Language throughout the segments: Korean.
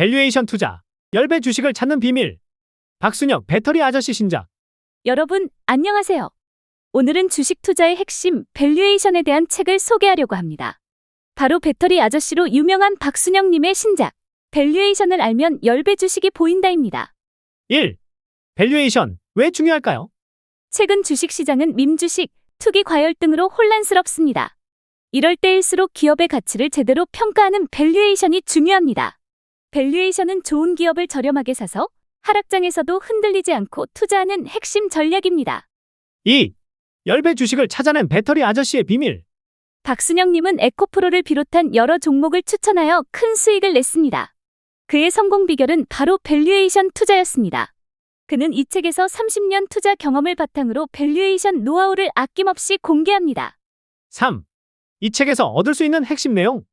밸류에이션 투자, 10배 주식을 찾는 비밀. 박순혁 배터리 아저씨 신작. 여러분, 안녕하세요. 오늘은 주식 투자의 핵심, 밸류에이션에 대한 책을 소개하려고 합니다. 바로 배터리 아저씨로 유명한 박순혁님의 신작, 밸류에이션을 알면 10배 주식이 보인다입니다. 1. 밸류에이션, 왜 중요할까요? 최근 주식시장은 밈주식, 투기 과열 등으로 혼란스럽습니다. 이럴 때일수록 기업의 가치를 제대로 평가하는 밸류에이션이 중요합니다. 밸류에이션은 좋은 기업을 저렴하게 사서 하락장에서도 흔들리지 않고 투자하는 핵심 전략입니다. 2. 10배 주식을 찾아낸 배터리 아저씨의 비밀. 박순혁님은 에코프로를 비롯한 여러 종목을 추천하여 큰 수익을 냈습니다. 그의 성공 비결은 바로 밸류에이션 투자였습니다. 그는 이 책에서 30년 투자 경험을 바탕으로 밸류에이션 노하우를 아낌없이 공개합니다. 3. 이 책에서 얻을 수 있는 핵심 내용.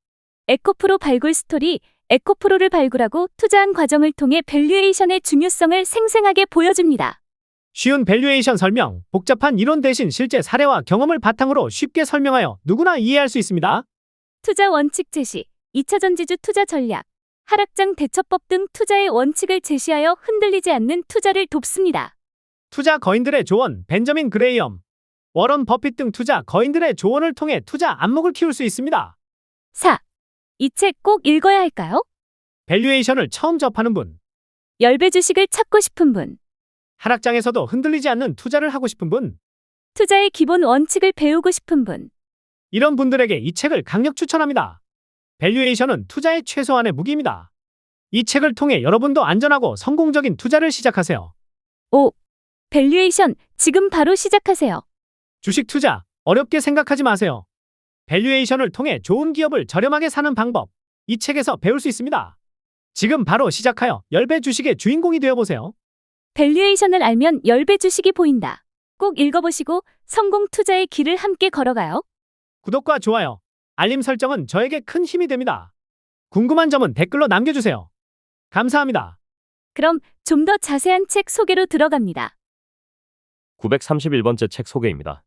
에코프로 발굴 스토리, 에코프로를 발굴하고 투자한 과정을 통해 밸류에이션의 중요성을 생생하게 보여줍니다. 쉬운 밸류에이션 설명, 복잡한 이론 대신 실제 사례와 경험을 바탕으로 쉽게 설명하여 누구나 이해할 수 있습니다. 투자 원칙 제시, 2차 전지주 투자 전략, 하락장 대처법 등 투자의 원칙을 제시하여 흔들리지 않는 투자를 돕습니다. 투자 거인들의 조언, 벤저민 그레이엄, 워런 버핏 등 투자 거인들의 조언을 통해 투자 안목을 키울 수 있습니다. 4. 이 책 꼭 읽어야 할까요? 밸류에이션을 처음 접하는 분, 10배 주식을 찾고 싶은 분, 하락장에서도 흔들리지 않는 투자를 하고 싶은 분, 투자의 기본 원칙을 배우고 싶은 분. 이런 분들에게 이 책을 강력 추천합니다. 밸류에이션은 투자의 최소한의 무기입니다. 이 책을 통해 여러분도 안전하고 성공적인 투자를 시작하세요. 5. 밸류에이션, 지금 바로 시작하세요. 주식 투자, 어렵게 생각하지 마세요. 밸류에이션을 통해 좋은 기업을 저렴하게 사는 방법, 이 책에서 배울 수 있습니다. 지금 바로 시작하여 10배 주식의 주인공이 되어보세요. 밸류에이션을 알면 10배 주식이 보인다. 꼭 읽어보시고 성공 투자의 길을 함께 걸어가요. 구독과 좋아요, 알림 설정은 저에게 큰 힘이 됩니다. 궁금한 점은 댓글로 남겨주세요. 감사합니다. 그럼 좀 더 자세한 책 소개로 들어갑니다. 931번째 책 소개입니다.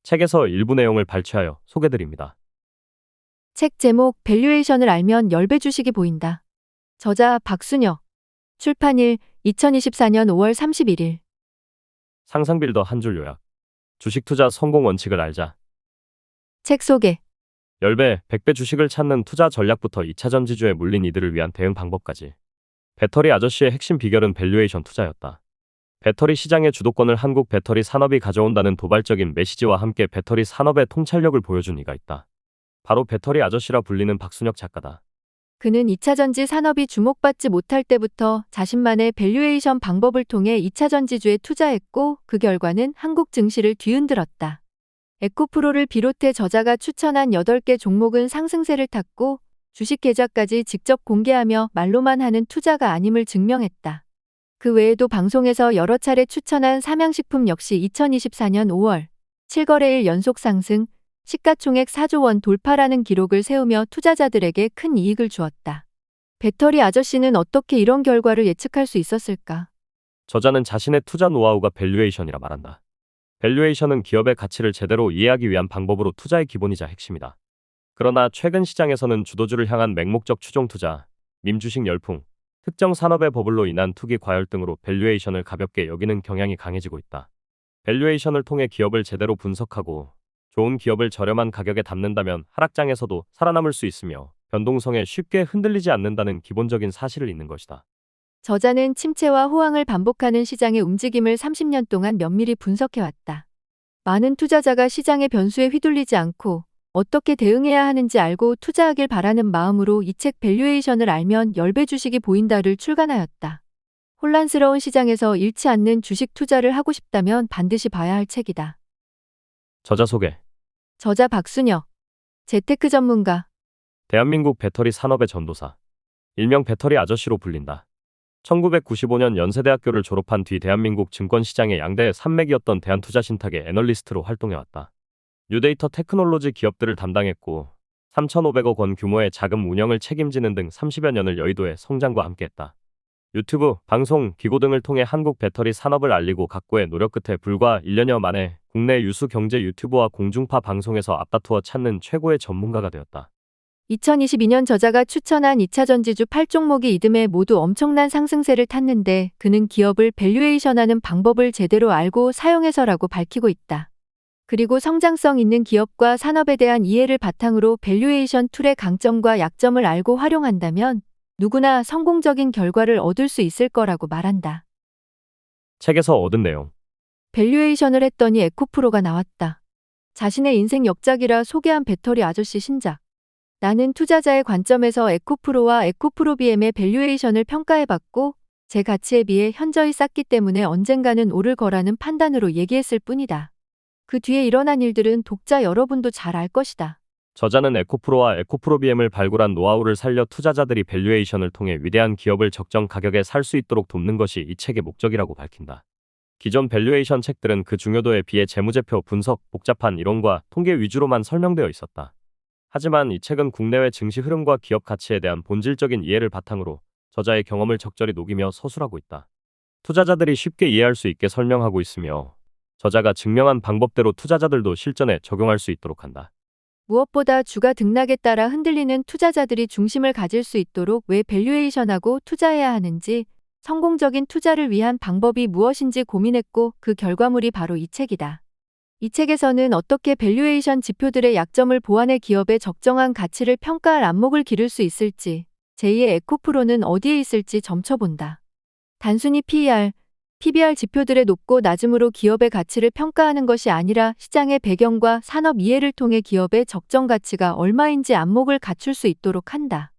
책에서 일부 내용을 발췌하여 소개드립니다. 책 제목 밸류에이션을 알면 10배 주식이 보인다. 저자 박순혁. 출판일 2024년 5월 31일. 상상 빌더 한 줄 요약. 주식 투자 성공 원칙을 알자. 책 소개. 10배, 100배 주식을 찾는 투자 전략부터 2차 전지주에 물린 이들을 위한 대응 방법까지. 배터리 아저씨의 핵심 비결은 밸류에이션 투자였다. 배터리 시장의 주도권을 한국 배터리 산업이 가져온다는 도발적인 메시지와 함께 배터리 산업의 통찰력을 보여준 이가 있다. 바로 배터리 아저씨라 불리는 박순혁 작가다. 그는 2차 전지 산업이 주목받지 못할 때부터 자신만의 밸류에이션 방법을 통해 2차 전지주에 투자했고 그 결과는 한국 증시를 뒤흔들었다. 에코프로를 비롯해 저자가 추천한 8개 종목은 상승세를 탔고 주식 계좌까지 직접 공개하며 말로만 하는 투자가 아님을 증명했다. 그 외에도 방송에서 여러 차례 추천한 삼양식품 역시 2024년 5월 7거래일 연속 상승, 시가총액 4조 원 돌파라는 기록을 세우며 투자자들에게 큰 이익을 주었다. 배터리 아저씨는 어떻게 이런 결과를 예측할 수 있었을까? 저자는 자신의 투자 노하우가 밸류에이션이라 말한다. 밸류에이션은 기업의 가치를 제대로 이해하기 위한 방법으로 투자의 기본이자 핵심이다. 그러나 최근 시장에서는 주도주를 향한 맹목적 추종 투자, 밈주식 열풍, 특정 산업의 버블로 인한 투기 과열 등으로 밸류에이션을 가볍게 여기는 경향이 강해지고 있다. 밸류에이션을 통해 기업을 제대로 분석하고 좋은 기업을 저렴한 가격에 담는다면 하락장에서도 살아남을 수 있으며 변동성에 쉽게 흔들리지 않는다는 기본적인 사실을 잇는 것이다. 저자는 침체와 호황을 반복하는 시장의 움직임을 30년 동안 면밀히 분석해왔다. 많은 투자자가 시장의 변수에 휘둘리지 않고 어떻게 대응해야 하는지 알고 투자하길 바라는 마음으로 이 책 밸류에이션을 알면 10배 주식이 보인다를 출간하였다. 혼란스러운 시장에서 잃지 않는 주식 투자를 하고 싶다면 반드시 봐야 할 책이다. 저자 소개. 저자 박순혁. 재테크 전문가. 대한민국 배터리 산업의 전도사. 일명 배터리 아저씨로 불린다. 1995년 연세대학교를 졸업한 뒤 대한민국 증권시장의 양대 산맥이었던 대한투자신탁의 애널리스트로 활동해왔다. 뉴데이터 테크놀로지 기업들을 담당했고 3,500억 원 규모의 자금 운영을 책임지는 등 30여 년을 여의도의 성장과 함께했다. 유튜브, 방송, 기고 등을 통해 한국 배터리 산업을 알리고 각고의 노력 끝에 불과 1년여 만에 국내 유수 경제 유튜브와 공중파 방송에서 앞다투어 찾는 최고의 전문가가 되었다. 2022년 저자가 추천한 2차전지주 8종목이 이듬해 모두 엄청난 상승세를 탔는데 그는 기업을 밸류에이션하는 방법을 제대로 알고 사용해서라고 밝히고 있다. 그리고 성장성 있는 기업과 산업에 대한 이해를 바탕으로 밸류에이션 툴의 강점과 약점을 알고 활용한다면 누구나 성공적인 결과를 얻을 수 있을 거라고 말한다. 책에서 얻은 내용. 밸류에이션을 했더니 에코프로가 나왔다. 자신의 인생 역작이라 소개한 배터리 아저씨 신작. 나는 투자자의 관점에서 에코프로와 에코프로 BM의 밸류에이션을 평가해봤고 제 가치에 비해 현저히 쌌기 때문에 언젠가는 오를 거라는 판단으로 얘기했을 뿐이다. 그 뒤에 일어난 일들은 독자 여러분도 잘 알 것이다. 저자는 에코프로와 에코프로 BM을 발굴한 노하우를 살려 투자자들이 밸류에이션을 통해 위대한 기업을 적정 가격에 살 수 있도록 돕는 것이 이 책의 목적이라고 밝힌다. 기존 밸류에이션 책들은 그 중요도에 비해 재무제표 분석, 복잡한 이론과 통계 위주로만 설명되어 있었다. 하지만 이 책은 국내외 증시 흐름과 기업 가치에 대한 본질적인 이해를 바탕으로 저자의 경험을 적절히 녹이며 서술하고 있다. 투자자들이 쉽게 이해할 수 있게 설명하고 있으며 저자가 증명한 방법대로 투자자들도 실전에 적용할 수 있도록 한다. 무엇보다 주가 등락에 따라 흔들리는 투자자들이 중심을 가질 수 있도록 왜 밸류에이션하고 투자해야 하는지, 성공적인 투자를 위한 방법이 무엇인지 고민했고 그 결과물이 바로 이 책이다. 이 책에서는 어떻게 밸류에이션 지표들의 약점을 보완해 기업의 적정한 가치를 평가할 안목을 기를 수 있을지, 제2의 에코프로는 어디에 있을지 점쳐본다. 단순히 PER, PBR 지표들의 높고 낮음으로 기업의 가치를 평가하는 것이 아니라 시장의 배경과 산업 이해를 통해 기업의 적정 가치가 얼마인지 안목을 갖출 수 있도록 한다.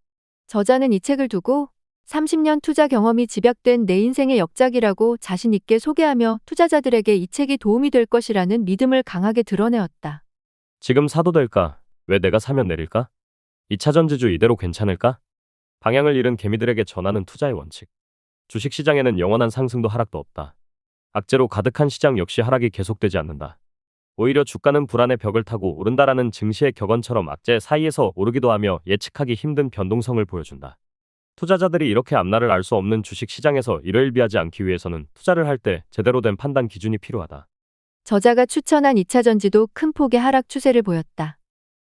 저자는 이 책을 두고 30년 투자 경험이 집약된 내 인생의 역작이라고 자신 있게 소개하며 투자자들에게 이 책이 도움이 될 것이라는 믿음을 강하게 드러내었다. 지금 사도 될까? 왜 내가 사면 내릴까? 2차전지주 이대로 괜찮을까? 방향을 잃은 개미들에게 전하는 투자의 원칙. 주식시장에는 영원한 상승도 하락도 없다. 악재로 가득한 시장 역시 하락이 계속되지 않는다. 오히려 주가는 불안의 벽을 타고 오른다라는 증시의 격언처럼 악재 사이에서 오르기도 하며 예측하기 힘든 변동성을 보여준다. 투자자들이 이렇게 앞날을 알 수 없는 주식시장에서 일회일비하지 않기 위해서는 투자를 할 때 제대로 된 판단 기준이 필요하다. 저자가 추천한 2차전지도 큰 폭의 하락 추세를 보였다.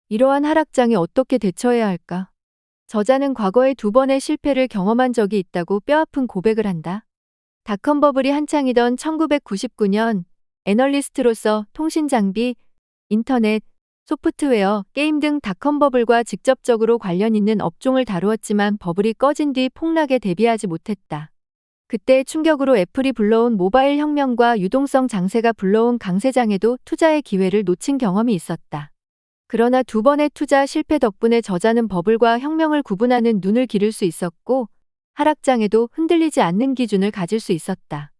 이러한 하락장에 어떻게 대처해야 할까? 저자는 과거에 2번의 실패를 경험한 적이 있다고 뼈아픈 고백을 한다. 닷컴 버블이 한창이던 1999년 애널리스트로서 통신장비, 인터넷, 소프트웨어, 게임 등 닷컴 버블과 직접적으로 관련 있는 업종을 다루었지만 버블이 꺼진 뒤 폭락에 대비하지 못했다. 그때의 충격으로 애플이 불러온 모바일 혁명과 유동성 장세가 불러온 강세장에도 투자의 기회를 놓친 경험이 있었다. 그러나 2번의 투자 실패 덕분에 저자는 버블과 혁명을 구분하는 눈을 기를 수 있었고 하락장에도 흔들리지 않는 기준을 가질 수 있었다.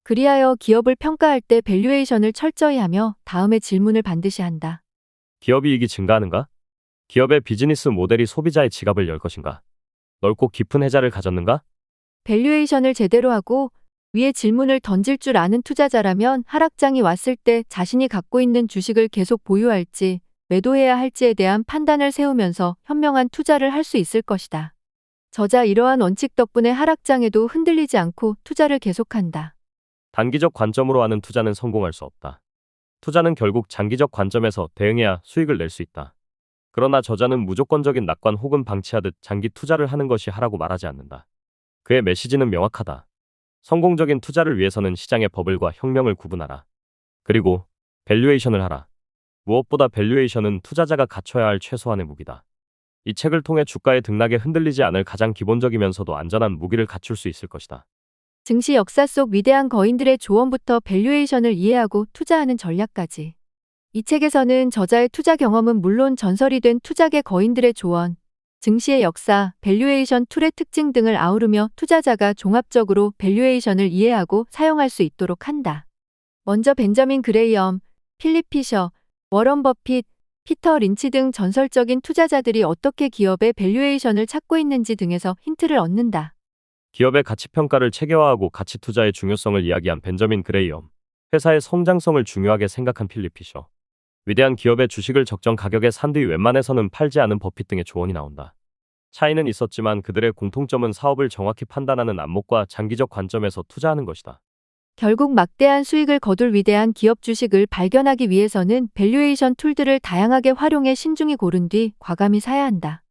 그리하여 기업을 평가할 때 밸류에이션을 철저히 하며 다음의 질문을 반드시 한다. 기업 이익이 증가하는가? 기업의 비즈니스 모델이 소비자의 지갑을 열 것인가? 넓고 깊은 혜자를 가졌는가? 밸류에이션을 제대로 하고 위의 질문을 던질 줄 아는 투자자라면 하락장이 왔을 때 자신이 갖고 있는 주식을 계속 보유할지 매도해야 할지에 대한 판단을 세우면서 현명한 투자를 할 수 있을 것이다. 저자 이러한 원칙 덕분에 하락장에도 흔들리지 않고 투자를 계속한다. 단기적 관점으로 하는 투자는 성공할 수 없다. 투자는 결국 장기적 관점에서 대응해야 수익을 낼 수 있다. 그러나 저자는 무조건적인 낙관 혹은 방치하듯 장기 투자를 하는 것이 하라고 말하지 않는다. 그의 메시지는 명확하다. 성공적인 투자를 위해서는 시장의 버블과 혁명을 구분하라. 그리고 밸류에이션을 하라. 무엇보다 밸류에이션은 투자자가 갖춰야 할 최소한의 무기다. 이 책을 통해 주가의 등락에 흔들리지 않을 가장 기본적이면서도 안전한 무기를 갖출 수 있을 것이다. 증시 역사 속 위대한 거인들의 조언부터 밸류에이션을 이해하고 투자하는 전략까지. 이 책에서는 저자의 투자 경험은 물론 전설이 된 투자계 거인들의 조언, 증시의 역사, 밸류에이션 툴의 특징 등을 아우르며 투자자가 종합적으로 밸류에이션을 이해하고 사용할 수 있도록 한다. 먼저 벤저민 그레이엄, 필립 피셔, 워런 버핏, 피터 린치 등 전설적인 투자자들이 어떻게 기업의 밸류에이션을 찾고 있는지 등에서 힌트를 얻는다. 기업의 가치평가를 체계화하고 가치 투자의 중요성을 이야기한 벤저민 그레이엄, 회사의 성장성을 중요하게 생각한 필립 피셔, 위대한 기업의 주식을 적정 가격에 산 뒤 웬만해서는 팔지 않은 버핏 등의 조언이 나온다. 차이는 있었지만 그들의 공통점은 사업을 정확히 판단하는 안목과 장기적 관점에서 투자하는 것이다. 결국 막대한 수익을 거둘 위대한 기업 주식을 발견하기 위해서는 밸류에이션 툴들을 다양하게 활용해 신중히 고른 뒤 과감히 사야 한다.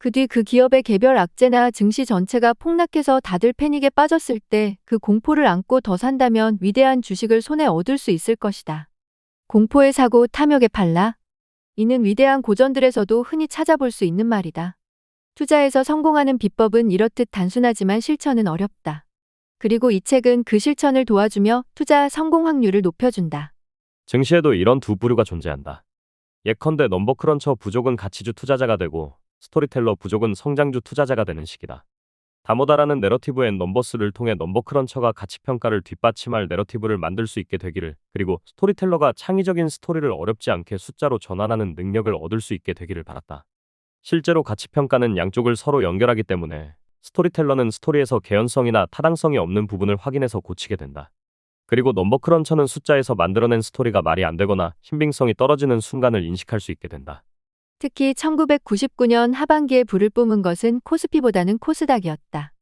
그 뒤 그 기업의 개별 악재나 증시 전체가 폭락해서 다들 패닉에 빠졌을 때 그 공포를 안고 더 산다면 위대한 주식을 손에 얻을 수 있을 것이다. 공포에 사고 탐욕에 팔라. 이는 위대한 고전들에서도 흔히 찾아볼 수 있는 말이다. 투자에서 성공하는 비법은 이렇듯 단순하지만 실천은 어렵다. 그리고 이 책은 그 실천을 도와주며 투자 성공 확률을 높여준다. 증시에도 이런 두 부류가 존재한다. 예컨대 넘버크런처 부족은 가치주 투자자가 되고 스토리텔러 부족은 성장주 투자자가 되는 식이다. 다모다라는 내러티브엔 넘버스를 통해 넘버크런처가 가치평가를 뒷받침할 내러티브를 만들 수 있게 되기를, 그리고 스토리텔러가 창의적인 스토리를 어렵지 않게 숫자로 전환하는 능력을 얻을 수 있게 되기를 바랐다. 실제로 가치평가는 양쪽을 서로 연결하기 때문에 스토리텔러는 스토리에서 개연성이나 타당성이 없는 부분을 확인해서 고치게 된다. 그리고 넘버크런처는 숫자에서 만들어낸 스토리가 말이 안 되거나 신빙성이 떨어지는 순간을 인식할 수 있게 된다. 특히 1999년 하반기에 불을 뿜은 것은 코스피보다는 코스닥이었다.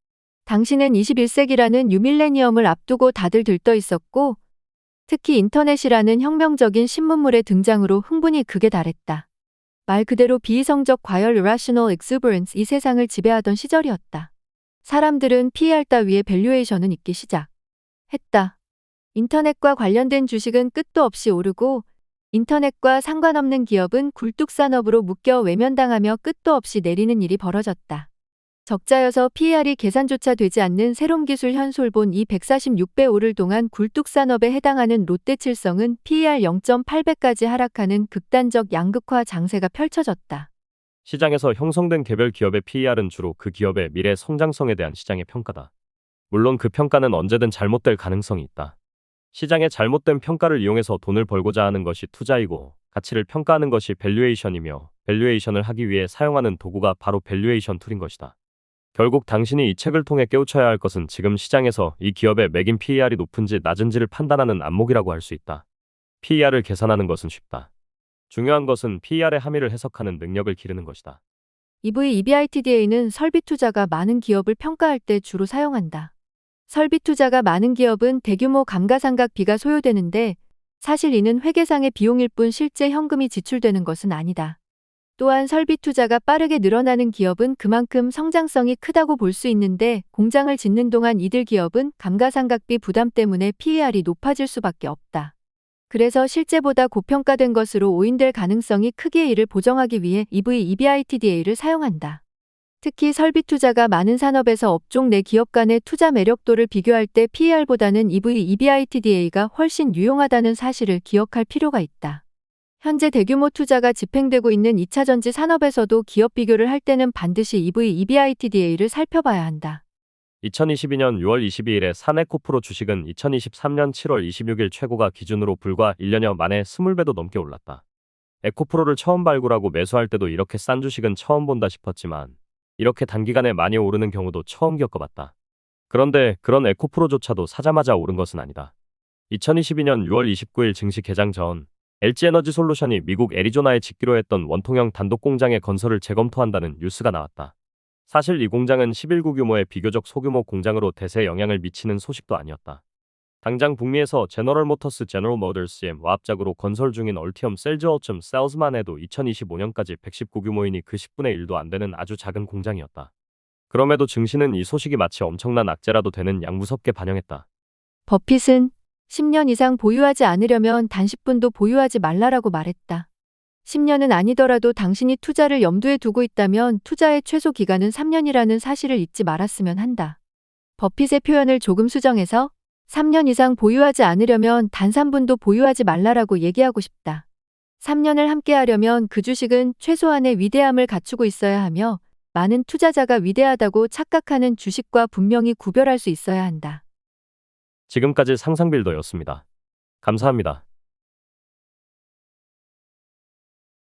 당시는 21세기라는 뉴밀레니엄을 앞두고 다들 들떠 있었고, 특히 인터넷이라는 혁명적인 신문물의 등장으로 흥분이 극에 달했다. 말 그대로 비이성적 과열 irrational exuberance 이 세상을 지배하던 시절이었다. 사람들은 PER 따위의 밸류에이션은 잊기 시작했다. 인터넷과 관련된 주식은 끝도 없이 오르고 인터넷과 상관없는 기업은 굴뚝산업으로 묶여 외면당하며 끝도 없이 내리는 일이 벌어졌다. 적자여서 PER이 계산조차 되지 않는 세롬기술 현솔본 이 146배 오를 동안 굴뚝산업에 해당하는 롯데칠성은 PER 0.8배까지 하락하는 극단적 양극화 장세가 펼쳐졌다. 시장에서 형성된 개별 기업의 PER은 주로 그 기업의 미래 성장성에 대한 시장의 평가다. 물론 그 평가는 언제든 잘못될 가능성이 있다. 시장의 잘못된 평가를 이용해서 돈을 벌고자 하는 것이 투자이고, 가치를 평가하는 것이 밸류에이션이며, 밸류에이션을 하기 위해 사용하는 도구가 바로 밸류에이션 툴인 것이다. 결국 당신이 이 책을 통해 깨우쳐야 할 것은 지금 시장에서 이 기업의 매긴 PER이 높은지 낮은지를 판단하는 안목이라고 할 수 있다. PER을 계산하는 것은 쉽다. 중요한 것은 PER의 함의를 해석하는 능력을 기르는 것이다. EV/EBITDA는 설비 투자가 많은 기업을 평가할 때 주로 사용한다. 설비 투자가 많은 기업은 대규모 감가상각비가 소요되는데 사실 이는 회계상의 비용일 뿐 실제 현금이 지출되는 것은 아니다. 또한 설비 투자가 빠르게 늘어나는 기업은 그만큼 성장성이 크다고 볼 수 있는데 공장을 짓는 동안 이들 기업은 감가상각비 부담 때문에 PER이 높아질 수밖에 없다. 그래서 실제보다 고평가된 것으로 오인될 가능성이 크기에 이를 보정하기 위해 EV/EBITDA를 사용한다. 특히 설비 투자가 많은 산업에서 업종 내 기업 간의 투자 매력도를 비교할 때 PER보다는 EV/EBITDA가 훨씬 유용하다는 사실을 기억할 필요가 있다. 현재 대규모 투자가 집행되고 있는 2차전지 산업에서도 기업 비교를 할 때는 반드시 EV/EBITDA를 살펴봐야 한다. 2022년 6월 22일에 사네코프로 주식은 2023년 7월 26일 최고가 기준으로 불과 1년여 만에 20배도 넘게 올랐다. 에코프로를 처음 발굴하고 매수할 때도 이렇게 싼 주식은 처음 본다 싶었지만 이렇게 단기간에 많이 오르는 경우도 처음 겪어봤다. 그런데 그런 에코프로조차도 사자마자 오른 것은 아니다. 2022년 6월 29일 증시 개장 전 LG에너지솔루션이 미국 애리조나에 짓기로 했던 원통형 단독 공장의 건설을 재검토한다는 뉴스가 나왔다. 사실 이 공장은 11구 규모의 비교적 소규모 공장으로 대세 영향을 미치는 소식도 아니었다. 당장 북미에서 제너럴모터스 제너럴모터스와 합작으로 건설 중인 얼티엄 셀즈얼점 셀즈만 해도 2025년까지 119 규모이니 그 10분의 1도 안 되는 아주 작은 공장이었다. 그럼에도 증시는 이 소식이 마치 엄청난 악재라도 되는 양 무섭게 반영했다. 버핏은 10년 이상 보유하지 않으려면 단 10분도 보유하지 말라라고 말했다. 10년은 아니더라도 당신이 투자를 염두에 두고 있다면 투자의 최소 기간은 3년이라는 사실을 잊지 말았으면 한다. 버핏의 표현을 조금 수정해서 3년 이상 보유하지 않으려면 단 3분도 보유하지 말라라고 얘기하고 싶다. 3년을 함께하려면 그 주식은 최소한의 위대함을 갖추고 있어야 하며 많은 투자자가 위대하다고 착각하는 주식과 분명히 구별할 수 있어야 한다. 지금까지 상상빌더였습니다. 감사합니다.